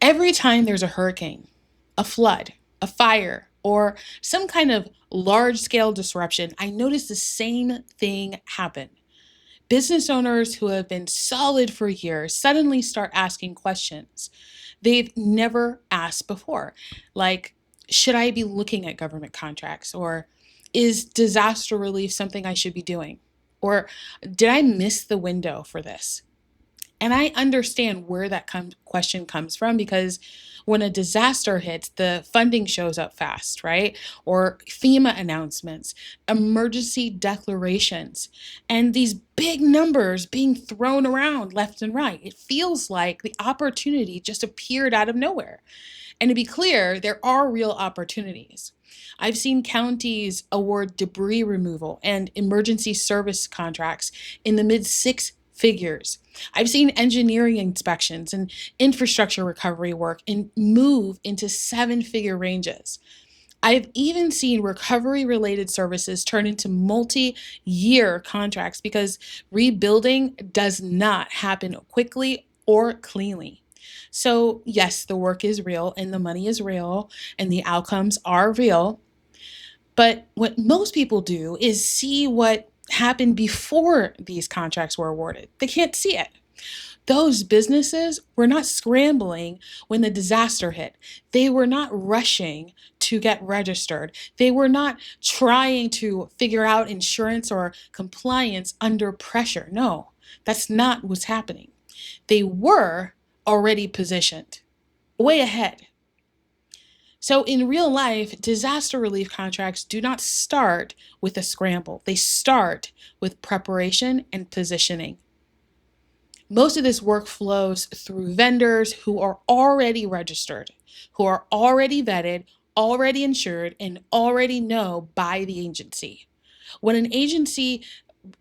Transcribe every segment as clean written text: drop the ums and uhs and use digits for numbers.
Every time there's a hurricane, a flood, a fire, or some kind of large scale disruption, I notice the same thing happen. Business owners who have been solid for years suddenly start asking questions they've never asked before. Like, should I be looking at government contracts? Or is disaster relief something I should be doing? Or did I miss the window for this? And I understand where that question comes from because when a disaster hits, the funding shows up fast, right? Or FEMA announcements, emergency declarations, and these big numbers being thrown around left and right. It feels like the opportunity just appeared out of nowhere. And to be clear, there are real opportunities. I've seen counties award debris removal and emergency service contracts in the mid six figures. I've seen engineering inspections and infrastructure recovery work and move into seven-figure ranges. I've even seen recovery related services turn into multi-year contracts because rebuilding does not happen quickly or cleanly. So, yes, the work is real and the money is real and the outcomes are real. But what most people do is see what happened before these contracts were awarded. They can't see it. Those businesses were not scrambling when the disaster hit. They were not rushing to get registered. They were not trying to figure out insurance or compliance under pressure. No, that's not what's happening. They were already positioned, way ahead. So in real life, disaster relief contracts do not start with a scramble. They start with preparation and positioning. Most of this work flows through vendors who are already registered, who are already vetted, already insured, and already know by the agency. When an agency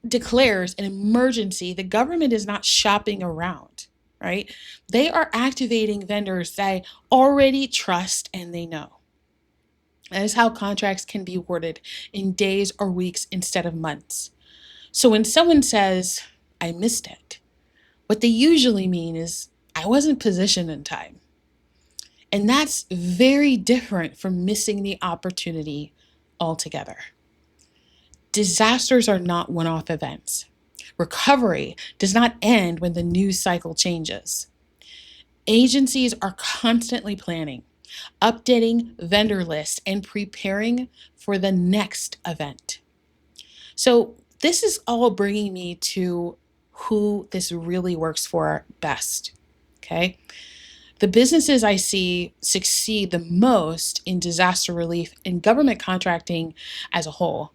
declares an emergency, the government is not shopping around, right? They are activating vendors they already trust and they know. That is how contracts can be awarded in days or weeks instead of months. So when someone says, I missed it, what they usually mean is, I wasn't positioned in time. And that's very different from missing the opportunity altogether. Disasters are not one-off events. Recovery does not end when the news cycle changes. Agencies are constantly planning, updating vendor lists, and preparing for the next event. So this is all bringing me to who this really works for best, okay? The businesses I see succeed the most in disaster relief and government contracting as a whole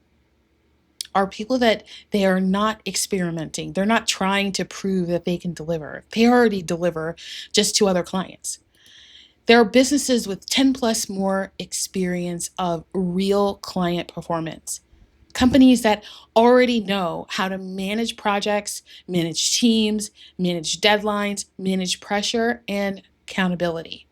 are people that they are not experimenting. They're not trying to prove that they can deliver. They already deliver just to other clients. There are businesses with 10 plus more experience of real client performance. Companies that already know how to manage projects, manage teams, manage deadlines, manage pressure, and accountability.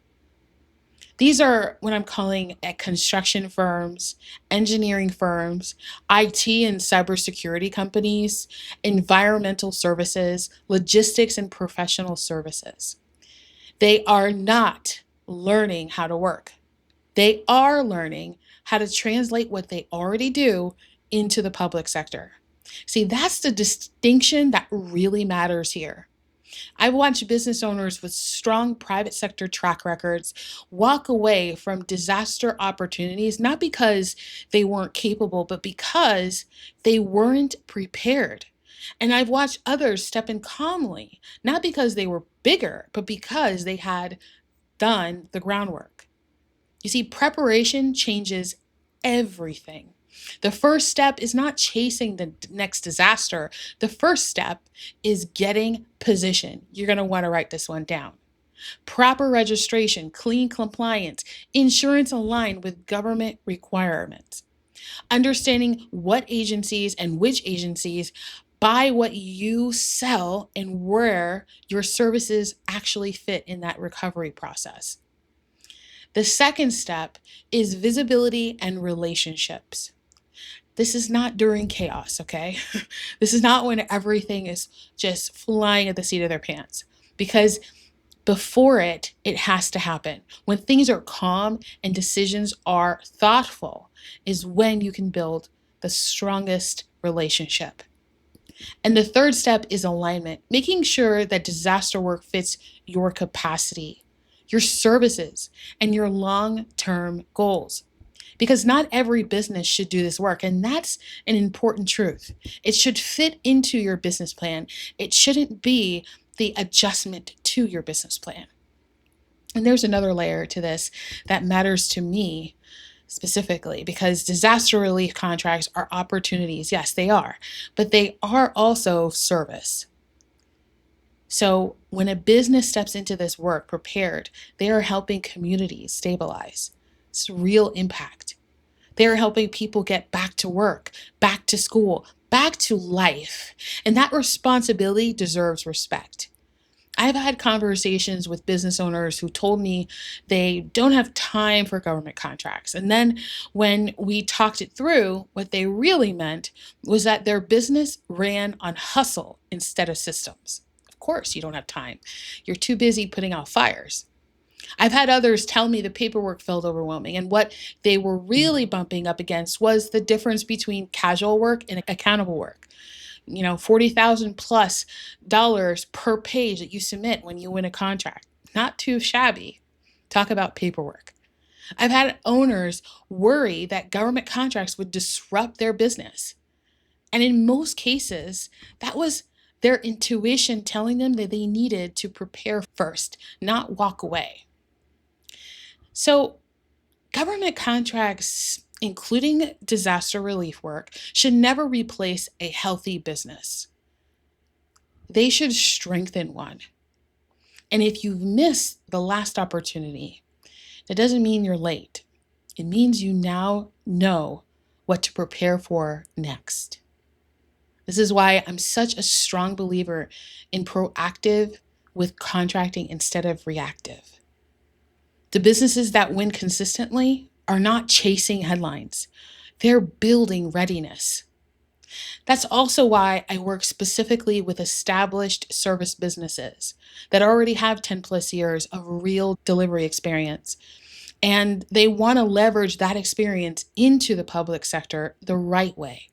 These are what I'm calling construction firms, engineering firms, IT and cybersecurity companies, environmental services, logistics, and professional services. They are not learning how to work. They are learning how to translate what they already do into the public sector. See, that's the distinction that really matters here. I've watched business owners with strong private sector track records walk away from disaster opportunities, not because they weren't capable, but because they weren't prepared. And I've watched others step in calmly, not because they were bigger, but because they had done the groundwork. You see, preparation changes everything. The first step is not chasing the next disaster. The first step is getting position. You're going to want to write this one down. Proper registration, clean compliance, insurance aligned with government requirements. Understanding what agencies and which agencies buy what you sell and where your services actually fit in that recovery process. The second step is visibility and relationships. This is not during chaos, okay? This is not when everything is just flying at the seat of their pants, because before it has to happen. When things are calm and decisions are thoughtful is when you can build the strongest relationship. And the third step is alignment, making sure that disaster work fits your capacity, your services, and your long-term goals. Because not every business should do this work, and that's an important truth. It should fit into your business plan. It shouldn't be the adjustment to your business plan. And there's another layer to this that matters to me specifically, because disaster relief contracts are opportunities. Yes, they are, but they are also service. So when a business steps into this work prepared, they are helping communities stabilize. It's real impact. They are helping people get back to work, back to school, back to life. And that responsibility deserves respect. I've had conversations with business owners who told me they don't have time for government contracts. And then when we talked it through, what they really meant was that their business ran on hustle instead of systems. Of course, you don't have time. You're too busy putting out fires. I've had others tell me the paperwork felt overwhelming, and what they were really bumping up against was the difference between casual work and accountable work. $40,000 plus per page that you submit when you win a contract. Not too shabby. Talk about paperwork. I've had owners worry that government contracts would disrupt their business. And in most cases, that was their intuition telling them that they needed to prepare first, not walk away. So, government contracts, including disaster relief work, should never replace a healthy business. They should strengthen one. And if you've missed the last opportunity, that doesn't mean you're late. It means you now know what to prepare for next. This is why I'm such a strong believer in proactive with contracting instead of reactive. The businesses that win consistently are not chasing headlines. They're building readiness. That's also why I work specifically with established service businesses that already have 10 plus years of real delivery experience. And they want to leverage that experience into the public sector the right way.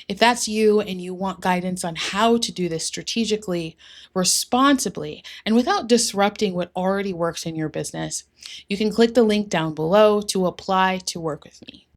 If that's you and you want guidance on how to do this strategically, responsibly, and without disrupting what already works in your business, you can click the link down below to apply to work with me.